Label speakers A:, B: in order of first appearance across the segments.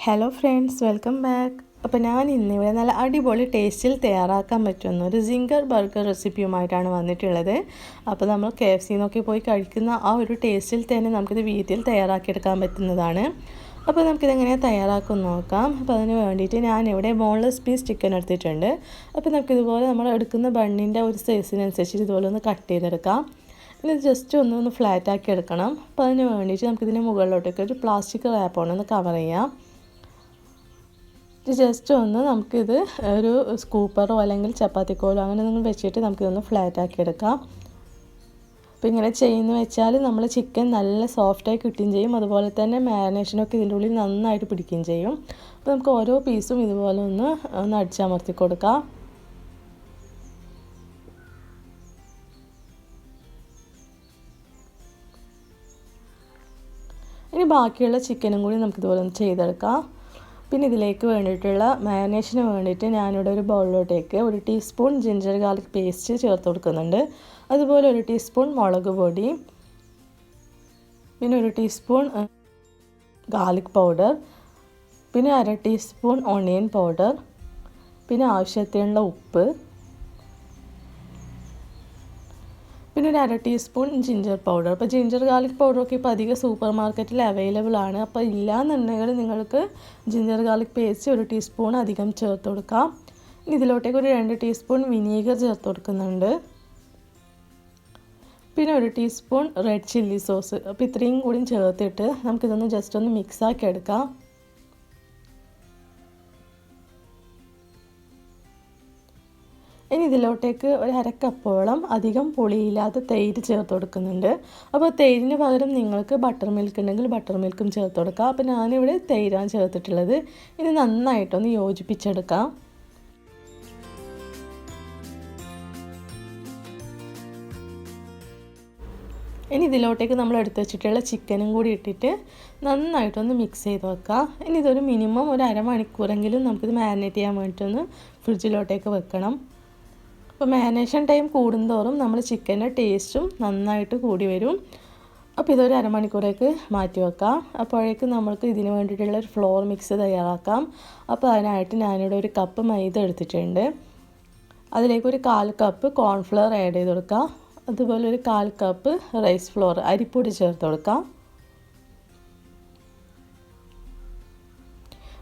A: Hello friends, welcome back. അപ്പോൾ ഞാൻ ഇന്നിവിടെ നല്ല അടിപൊളി ടേസ്റ്റിൽ തയ്യാറാക്കാൻ പറ്റുന്ന ഒരു സിംഗർ ബർഗർ റെസിപ്പിയുമായിട്ടാണ് വന്നിട്ടുള്ളത്. അപ്പോൾ നമ്മൾ KFC എന്നൊക്കെ പോയി കഴിക്കുന്ന ആ ഒരു ടേസ്റ്റിൽ തന്നെ നമുക്കിത് വീട്ടിൽ തയ്യാറാക്കിയെടുക്കാൻ പറ്റുന്നതാണ്. അപ്പോൾ നമുക്കിതെങ്ങനെയാണ് തയ്യാറാക്കാൻ നോക്കാം. അപ്പോൾ അതിന് വേണ്ടിയിട്ട് ഞാനിവിടെ ബോൺലെസ് പീസ് ചിക്കൻ എടുത്തിട്ടുണ്ട്. അപ്പോൾ നമുക്കിതുപോലെ നമ്മൾ എടുക്കുന്ന ബണ്ണിൻ്റെ ഒരു സൈസിനനുസരിച്ച് ഇതുപോലെ ഒന്ന് കട്ട് ചെയ്തെടുക്കാം. ഇത് ജസ്റ്റ് ഒന്ന് ഫ്ലാറ്റാക്കി എടുക്കണം. അപ്പോൾ അതിന് വേണ്ടിയിട്ട് നമുക്കിതിന് മുകളിലോട്ടൊക്കെ ഒരു പ്ലാസ്റ്റിക് റാപ്പ് ഒന്ന് കവർ ചെയ്യാം. ജസ്റ്റ് ഒന്ന് നമുക്കിത് ഒരു സ്കൂപ്പറോ അല്ലെങ്കിൽ ചപ്പാത്തിക്കോലോ അങ്ങനെ നിങ്ങൾ വെച്ചിട്ട് നമുക്കിതൊന്ന് ഫ്ലാറ്റാക്കി എടുക്കാം. അപ്പോൾ ഇങ്ങനെ ചെയ്യുന്ന വെച്ചാൽ നമ്മൾ ചിക്കൻ നല്ല സോഫ്റ്റായി കിട്ടുകയും ചെയ്യും, അതുപോലെ തന്നെ മാരിനേഷനൊക്കെ ഇതിൻ്റെ ഉള്ളിൽ നന്നായിട്ട് പിടിക്കുകയും ചെയ്യും. അപ്പോൾ നമുക്ക് ഓരോ പീസും ഇതുപോലെ ഒന്ന് അടിച്ചമർത്തി കൊടുക്കാം. ഇനി ബാക്കിയുള്ള ചിക്കനും കൂടി നമുക്കിതുപോലെ ഒന്ന് ചെയ്തെടുക്കാം. പിന്നെ ഇതിലേക്ക് വേണ്ടിയിട്ടുള്ള മാരിനേഷന് വേണ്ടിയിട്ട് ഞാനിവിടെ ഒരു ബൗളിലോട്ടേക്ക് 1 ടീസ്പൂൺ ജിഞ്ചർ ഗാർലിക് പേസ്റ്റ് ചേർത്ത് കൊടുക്കുന്നുണ്ട്. അതുപോലെ 1 ടീസ്പൂൺ മുളക് പൊടി, പിന്നെ 1 ടീസ്പൂൺ ഗാർലിക് പൗഡർ, പിന്നെ 1/2 ടീസ്പൂൺ ഓണിയൻ പൗഡർ, പിന്നെ ആവശ്യത്തിനുള്ള ഉപ്പ്, പിന്നെ 1/2 ടീസ്പൂൺ ജിഞ്ചർ പൗഡർ. അപ്പോൾ ജിഞ്ചർ ഗാർലിക് പൗഡറൊക്കെ ഇപ്പോൾ അധികം സൂപ്പർ മാർക്കറ്റിൽ അവൈലബിൾ ആണ്. അപ്പോൾ ഇല്ലയെന്നുണ്ടെങ്കിൽ നിങ്ങൾക്ക് ജിഞ്ചർ ഗാർലിക് പേസ്റ്റ് 1 ടീസ്പൂൺ അധികം ചേർത്ത് കൊടുക്കാം. ഇതിലോട്ടേക്ക് ഒരു 2 ടീസ്പൂൺ വിനീഗർ ചേർത്ത് കൊടുക്കുന്നുണ്ട്. പിന്നെ 1 ടീസ്പൂൺ റെഡ് ചില്ലി സോസ്. അപ്പോൾ ഇത്രയും കൂടി ചേർത്തിട്ട് നമുക്കിതൊന്ന് ജസ്റ്റ് ഒന്ന് മിക്സാക്കി എടുക്കാം. ഇനി ഇതിലോട്ടേക്ക് ഒരു 1/2 കപ്പോളം അധികം പുളിയില്ലാത്ത തൈര് ചേർത്ത് കൊടുക്കുന്നുണ്ട്. അപ്പോൾ തൈരിന് പകരം നിങ്ങൾക്ക് ബട്ടർ മിൽക്ക് ഉണ്ടെങ്കിൽ ബട്ടർ മിൽക്കും ചേർത്ത് കൊടുക്കാം. അപ്പോൾ ഞാനിവിടെ തൈരാണ് ചേർത്തിട്ടുള്ളത്. ഇത് നന്നായിട്ടൊന്ന് യോജിപ്പിച്ചെടുക്കാം. ഇനി ഇതിലോട്ടേക്ക് നമ്മൾ എടുത്ത് വെച്ചിട്ടുള്ള ചിക്കനും കൂടി ഇട്ടിട്ട് നന്നായിട്ടൊന്ന് മിക്സ് ചെയ്ത് വെക്കാം. ഇനി ഇതൊരു മിനിമം ഒരു അരമണിക്കൂറെങ്കിലും നമുക്കിത് മാരിനേറ്റ് ചെയ്യാൻ വേണ്ടിയിട്ടൊന്ന് ഫ്രിഡ്ജിലോട്ടേക്ക് വെക്കണം. അപ്പോൾ മാരിനേഷൻ ടൈം കൂടുന്തോറും നമ്മൾ ചിക്കൻ്റെ ടേസ്റ്റും നന്നായിട്ട് കൂടി വരും. അപ്പോൾ ഇതൊരു അരമണിക്കൂറേക്ക് മാറ്റി വെക്കാം. അപ്പോഴേക്ക് നമ്മൾക്ക് ഇതിന് വേണ്ടിയിട്ടുള്ള ഒരു ഫ്ലോർ മിക്സ് തയ്യാറാക്കാം. അപ്പോൾ അതിനായിട്ട് ഞാനിവിടെ 1 കപ്പ് മൈദ എടുത്തിട്ടുണ്ട്. അതിലേക്ക് ഒരു 1/4 കപ്പ് കോൺഫ്ലവർ ആഡ് ചെയ്ത് കൊടുക്കാം. അതുപോലെ ഒരു 1/4 കപ്പ് റൈസ് ഫ്ലോർ അരിപ്പൊടി ചേർത്ത് കൊടുക്കാം.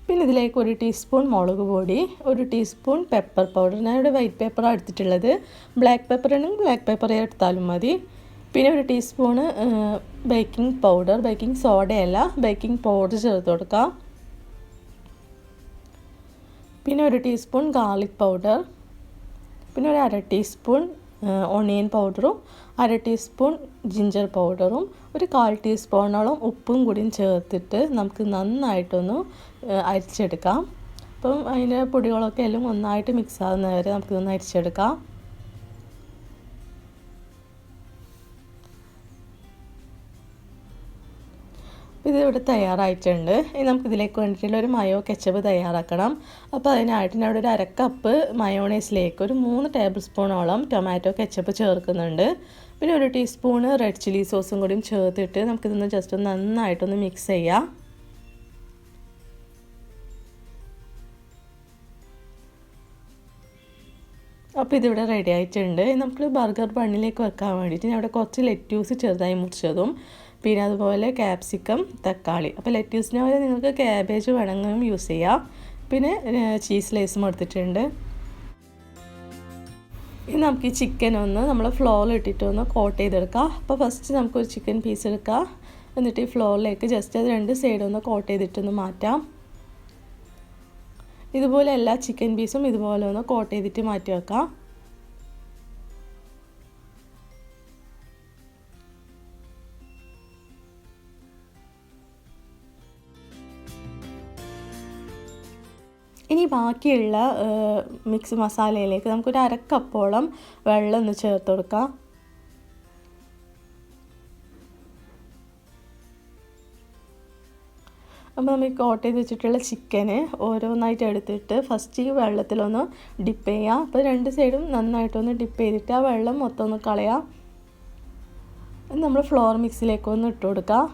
A: പിന്നെ ഇതിലേക്ക് 1 ടീസ്പൂൺ മുളക് പൊടി, 1 ടീസ്പൂൺ പെപ്പർ പൗഡർ. ഞാനിവിടെ വൈറ്റ് പേപ്പറാണ് എടുത്തിട്ടുള്ളത്. ബ്ലാക്ക് പേപ്പർ ഉണ്ടെങ്കിൽ ബ്ലാക്ക് പേപ്പർ എടുത്താലും മതി. പിന്നെ 1 ടീസ്പൂണ് ബേക്കിംഗ് പൗഡർ, ബേക്കിംഗ് സോഡയല്ല ബേക്കിംഗ് പൗഡർ ചേർത്ത് കൊടുക്കാം. പിന്നെ 1 ടീസ്പൂൺ ഗാർലിക് പൗഡർ, പിന്നെ ഒരു 1/2 ടീസ്പൂൺ ഓണിയൻ പൗഡറും, 1/2 ടീസ്പൂൺ ജിഞ്ചർ പൗഡറും, ഒരു 1/4 ടീസ്പൂണോളം ഉപ്പും കൂടിയും ചേർത്തിട്ട് നമുക്ക് നന്നായിട്ടൊന്ന് അരിച്ചെടുക്കാം. അപ്പം അതിൻ്റെ പൊടികളൊക്കെ എല്ലാം ഒന്നായിട്ട് മിക്സ് ആകുന്ന വരെ നമുക്കിതൊന്ന് അരിച്ചെടുക്കാം. ഇത് ഇവിടെ തയ്യാറായിട്ടുണ്ട്. ഇനി നമുക്കിതിലേക്ക് വേണ്ടിയിട്ടുള്ള ഒരു മയോ കെച്ചപ്പ് തയ്യാറാക്കണം. അപ്പോൾ അതിനായിട്ട് ഞാൻ ഇവിടെ ഒരു 1/2 കപ്പ് മയോണൈസിലേക്ക് ഒരു 3 ടേബിൾ സ്പൂണോളം ടൊമാറ്റോ കെച്ചപ്പ് ചേർക്കുന്നുണ്ട്. പിന്നെ 1 ടീസ്പൂണ് റെഡ് ചില്ലി സോസും കൂടിയും ചേർത്തിട്ട് നമുക്കിതൊന്ന് ജസ്റ്റ് നന്നായിട്ടൊന്ന് മിക്സ് ചെയ്യാം. അപ്പോൾ ഇതിവിടെ റെഡി ആയിട്ടുണ്ട്. നമുക്ക് ബർഗർ ബണ്ണിലേക്ക് വെക്കാൻ വേണ്ടിയിട്ട് ഞാൻ ഇവിടെ കുറച്ച് ലെറ്റ്യൂസ് ചെറുതായി മുറിച്ചതും, പിന്നെ അതുപോലെ ക്യാപ്സിക്കം, തക്കാളി. അപ്പോൾ ലെറ്റ്യൂസിന് പോലെ നിങ്ങൾക്ക് ക്യാബേജ് വേണമെങ്കിലും യൂസ് ചെയ്യാം. പിന്നെ ചീസ് ലേസും എടുത്തിട്ടുണ്ട്. ഇനി നമുക്ക് ഈ ചിക്കൻ ഒന്ന് നമ്മൾ ഫ്ലോറിൽ ഇട്ടിട്ടൊന്ന് കോട്ട് ചെയ്തെടുക്കാം. അപ്പോൾ ഫസ്റ്റ് നമുക്കൊരു ചിക്കൻ പീസ് എടുക്കാം. എന്നിട്ട് ഈ ഫ്ലോറിലേക്ക് ജസ്റ്റ് അത് 2 സൈഡൊന്ന് കോട്ട് ചെയ്തിട്ടൊന്ന് മാറ്റാം. ഇതുപോലെ എല്ലാ ചിക്കൻ പീസും ഇതുപോലെ ഒന്ന് കോട്ട് ചെയ്തിട്ട് മാറ്റി വെക്കാം. ഇനി ബാക്കിയുള്ള മിക്സ് മസാലയിലേക്ക് നമുക്കൊരു 1/2 കപ്പോളം വെള്ളം ഒന്ന് ചേർത്ത് കൊടുക്കാം. അപ്പോൾ നമ്മൾ കോട്ട് ചെയ്ത് വെച്ചിട്ടുള്ള ചിക്കന് ഓരോന്നായിട്ട് എടുത്തിട്ട് ഫസ്റ്റ് ഈ വെള്ളത്തിലൊന്ന് ഡിപ്പ് ചെയ്യാം. അപ്പോൾ 2 സൈഡും നന്നായിട്ടൊന്ന് ഡിപ്പ് ചെയ്തിട്ട് ആ വെള്ളം മൊത്തം ഒന്ന് കളയാം. നമ്മൾ ഫ്ലോർ മിക്സിലേക്ക് ഒന്ന് ഇട്ട് കൊടുക്കാം.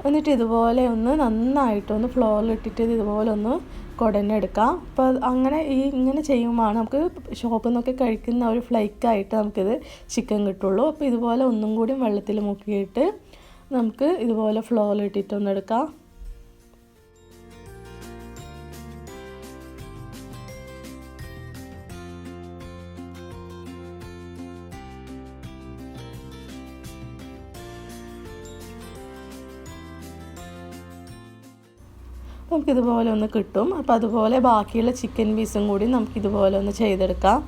A: എന്നിട്ട് ഇതുപോലെ ഒന്ന് നന്നായിട്ടൊന്ന് ഫ്ലോറിലിട്ടിട്ട് ഇതുപോലെ ഒന്ന് കുടഞ്ഞെടുക്കാം. അപ്പോൾ അങ്ങനെ ഇങ്ങനെ ചെയ്യുമ്പോഴാണ് നമുക്ക് ഷോപ്പിൽ നിന്നൊക്കെ കഴിക്കുന്ന ഒരു ഫ്ലേക്കായിട്ട് നമുക്കിത് ചിക്കൻ കിട്ടുള്ളൂ. അപ്പോൾ ഇതുപോലെ ഒന്നും കൂടി വെള്ളത്തിൽ മുക്കിയിട്ട് നമുക്ക് ഇതുപോലെ ഫ്ലോറിലിട്ടിട്ടൊന്ന് എടുക്കാം. നമുക്കിതുപോലെ ഒന്ന് കിട്ടും. അപ്പോൾ അതുപോലെ ബാക്കിയുള്ള ചിക്കൻ പീസും കൂടി നമുക്കിതുപോലെ ഒന്ന് ചെയ്തെടുക്കാം.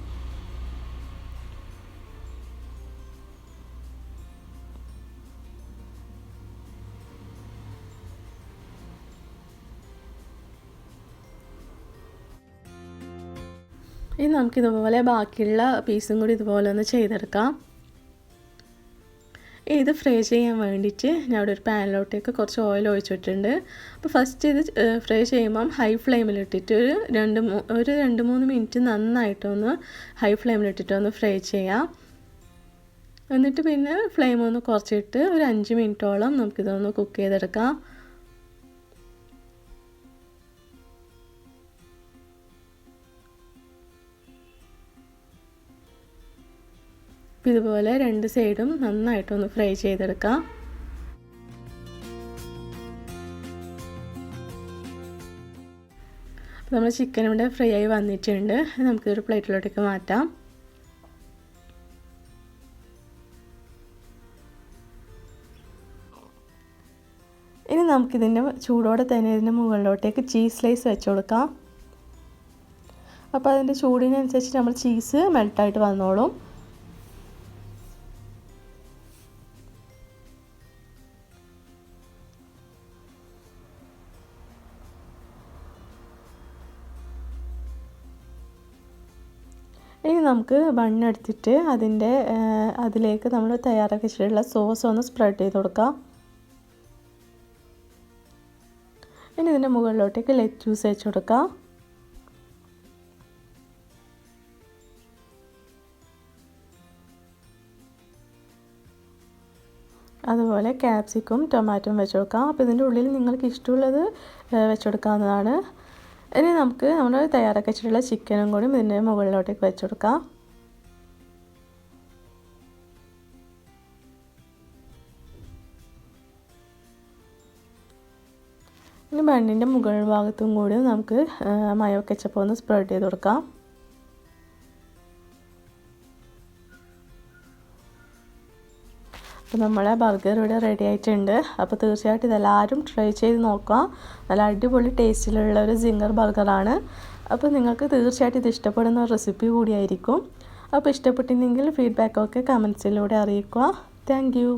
A: ഇനി നമുക്കിതുപോലെ ബാക്കിയുള്ള പീസും കൂടി ഇതുപോലെ ഒന്ന് ചെയ്തെടുക്കാം. ഇത് ഫ്രൈ ചെയ്യാൻ വേണ്ടിയിട്ട് ഞാൻ ഇവിടെ ഒരു പാനിലോട്ടേക്ക് കുറച്ച് ഓയിൽ ഒഴിച്ചിട്ടുണ്ട്. അപ്പോൾ ഫസ്റ്റ് ഇത് ഫ്രൈ ചെയ്യുമ്പം ഹൈ ഫ്ലെയിമിലിട്ടിട്ട് ഒരു 2-3 മിനിറ്റ് നന്നായിട്ടൊന്ന് ഹൈ ഫ്ലെയിമിലിട്ടിട്ടൊന്ന് ഫ്രൈ ചെയ്യാം. എന്നിട്ട് പിന്നെ ഫ്ലെയിം ഒന്ന് കുറച്ചിട്ട് ഒരു 5 മിനിറ്റോളം നമുക്കിതൊന്ന് കുക്ക് ചെയ്തെടുക്കാം. ഇതുപോലെ 2 സൈഡും നന്നായിട്ടൊന്ന് ഫ്രൈ ചെയ്തെടുക്കാം. അപ്പോൾ നമ്മൾ ചിക്കൻ ഇവിടെ ഫ്രൈ ആയി വന്നിട്ടുണ്ട്. നമുക്കിതൊരു പ്ലേറ്റിലോട്ടേക്ക് മാറ്റാം. ഇനി നമുക്കിതിൻ്റെ ചൂടോടെ തന്നെ ഇതിൻ്റെ മുകളിലോട്ടേക്ക് ചീസ് സ്ലൈസ് വെച്ച് കൊടുക്കാം. അപ്പോൾ അതിൻ്റെ ചൂടിനനുസരിച്ച് നമ്മൾ ചീസ് മെൽട്ടായിട്ട് വന്നോളും. ഇനി നമുക്ക് ബണ്ണെടുത്തിട്ട് അതിലേക്ക് നമ്മൾ തയ്യാറാക്കി വെച്ചിട്ടുള്ള സോസ് ഒന്ന് സ്പ്രെഡ് ചെയ്ത് കൊടുക്കാം. ഇനി ഇതിൻ്റെ മുകളിലോട്ടേക്ക് ലെറ്റ്യൂസ് വെച്ച് കൊടുക്കാം. അതുപോലെ ക്യാപ്സിക്കും ടൊമാറ്റോയും വെച്ച് കൊടുക്കാം. അപ്പോൾ ഇതിൻ്റെ ഉള്ളിൽ നിങ്ങൾക്ക് ഇഷ്ടമുള്ളത് വെച്ച് കൊടുക്കാവുന്നതാണ്. ഇനി നമുക്ക് നമ്മൾ തയ്യാറാക്കി വെച്ചിട്ടുള്ള ചിക്കനും കൂടി ഇതിൻ്റെ മുകളിലോട്ടേക്ക് വെച്ച് കൊടുക്കാം. ഇനി ബണ്ണിൻ്റെ മുകൾ ഭാഗത്തും കൂടി നമുക്ക് മയോ കെച്ചപ്പ് ഒന്ന് സ്പ്രെഡ് ചെയ്ത് കൊടുക്കാം. അപ്പോൾ നമ്മളെ ബർഗർ ഇവിടെ റെഡി ആയിട്ടുണ്ട്. അപ്പോൾ തീർച്ചയായിട്ടും ഇതെല്ലാവരും ട്രൈ ചെയ്ത് നോക്കുക. നല്ല അടിപൊളി ടേസ്റ്റിലുള്ള ഒരു സിംഗർ ബർഗറാണ്. അപ്പോൾ നിങ്ങൾക്ക് തീർച്ചയായിട്ടും ഇത് ഇഷ്ടപ്പെടുന്ന ഒരു റെസിപ്പി കൂടിയായിരിക്കും. അപ്പോൾ ഇഷ്ടപ്പെട്ടിട്ടുണ്ടെങ്കിൽ ഫീഡ്ബാക്കൊക്കെ കമൻസിലൂടെ അറിയിക്കുക. Thank you.